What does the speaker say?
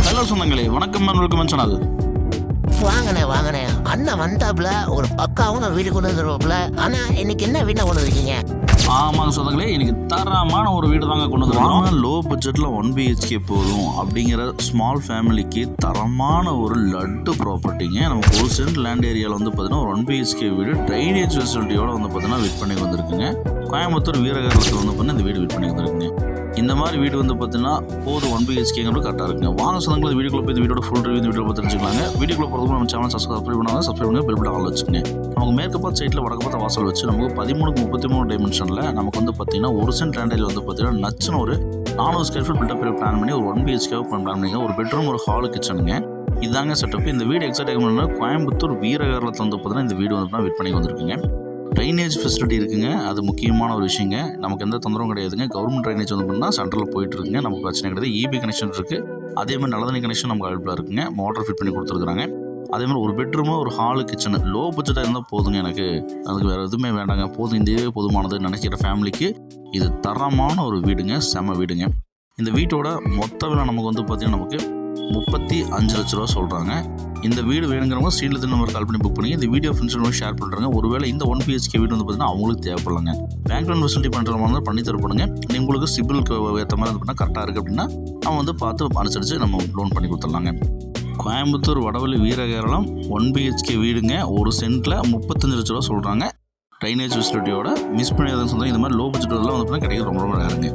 Hello சொந்தங்களே, வணக்கம் welcome channel. வாங்கண்ணே அண்ணன் வந்தாப்புல ஒரு பக்காவும் வீடு கொண்டு வந்துருவாப்புல. ஆனா இன்னைக்கு என்ன வீட்டை கொண்டு வந்துருக்கீங்க? ஆமாங்க சொந்தங்களே, இன்னைக்கு தரமான ஒரு வீடு தாங்க கொண்டு வந்துருக்கோம். லோ பட்ஜெட்டில் 1 BHK போதும் அப்படிங்கிற ஸ்மால் ஃபேமிலிக்கு தரமான ஒரு லட்டு ப்ராப்பர்ட்டிங்க. நமக்கு ஒரு சென்ட் லேண்ட் ஏரியாவில் வந்து பார்த்தீங்கன்னா ஒரு 1 BHK வீடு ட்ரைனேஜ் ஃபெசிலிட்டியோட வந்து பார்த்தீங்கன்னா விட் பண்ணி வந்திருக்குங்க. கோயம்புத்தூர் வீரகரத்தில் வந்து பார்த்தீங்கன்னா இந்த வீடு விட் பண்ணி வந்திருக்குங்க. இந்த மாதிரி வீடு வந்து பார்த்தீங்கன்னா போதும் 1 BHKங்கிறது கரெக்டாக இருக்குங்க. வாங்க சொந்தங்களை வீடியோக்குள்ள போய் இந்த வீடியோட ஃபுல் ரிவ்யூ இந்த வீடியோ பார்த்து தெரிஞ்சுக்கலாங்க. வீடியோக்குள்ள போகிறதுக்கு நம்ம சேனல் சப்ஸ்கிரைப் பண்ணுங்க, பெல் பட்டன் ஆல் வச்சுக்கோங்க. நமக்கு மேற்கு பார்த்த சைட்டில் வடக்கு பார்த்த வாசல் வச்சு நமக்கு 13x33 டைமென்ஷனில் நமக்கு வந்து பார்த்தீங்கன்னா ஒரு சென்ட் லேண்டில் வந்து பார்த்தீங்கன்னா நச்சுன்னு ஒரு 400 ஸ்கொயர் ஃபீட் பில்டப் பிளான் பண்ணி ஒரு 1 BHK பிளான் பண்ணிங்க. ஒரு பெட்ரூம், ஒரு ஹாலு, கிச்சனுங்க. இதாங்க செட்டப். இந்த வீடு எக்ஸாக்ட் கோயம்புத்தூர் வீரகரத்தில் வந்து பார்த்தீங்கன்னா இந்த வீடு வந்து விட் பண்ணி வந்திருக்குங்க. ட்ரைனேஜ் ஃபெசிலிட்டி இருக்குங்க, அது முக்கியமான ஒரு விஷயங்க. நமக்கு எந்த தொந்தரவும் கிடையாதுங்க. கவர்மெண்ட் ட்ரைனேஜ் வந்து பண்ணால் சென்டரில் போயிட்டு இருக்குங்க, நமக்கு பிரச்சனை கிடையாது. EB கனெக்ஷன் இருக்குது, அதே மாதிரி நல்ல தண்ணி கனெக்ஷன் நமக்கு அவைலபிளாக இருக்குங்க. மோட்டர் ஃபிட் பண்ணி கொடுத்துருக்குறாங்க. அதே மாதிரி ஒரு பெட்ரூமு, ஒரு ஹாலு, கிச்சனு. லோ பட்ஜெட்டாக இருந்தால் போதுங்க, எனக்கு அதுக்கு வேறு எதுவுமே வேண்டாங்க, போதும் இந்த போதுமானது நினைக்கிற ஃபேமிலிக்கு இது தரமான ஒரு வீடுங்க, செம வீடுங்க. இந்த வீட்டோட மொத்த விலை நமக்கு வந்து பார்த்திங்கன்னா நமக்கு 35 லட்ச ரூபா சொல்கிறாங்க. இந்த வீடு வேணுங்கிறவங்க ஸ்ரீலத்தில் நம்பர் கால் பண்ணி புக் பண்ணி இந்த வீடியோ ஃப்ரெண்ட்ஸ் ஷேர் பண்ணுறாங்க. ஒருவேளை இந்த 1 BHK வீடு வந்து பார்த்தீங்கன்னா அவங்களுக்கு தேவைப்படலாங்க. பேங்க் லோன் ஃபெசிலிட்டி பண்ணுற மாதிரி இருந்தால் பண்ணி தரப்படுங்க. உங்களுக்கு சிபிலுக்கு ஏற்ற மாதிரி வந்து பண்ணால் கரெக்டாக இருக்குது அப்படின்னா நம்ம வந்து பார்த்து அனுசரித்து நம்ம லோன் பண்ணி கொடுத்துடலாங்க. கோயம்புத்தூர் வடவள்ளி வீரகேரளம் 1 BHK வீடுங்க. ஒரு சென்ட்டில் 35 லட்ச ரூபா சொல்கிறாங்க. ட்ரைனேஜ் ஃபெசிலிட்டியோட மிஸ் பண்ணியதுன்னு சொன்னால் இந்த மாதிரி லோ பட்ஜெட் வந்து கிடைக்கிறது ரொம்ப ரேருங்க.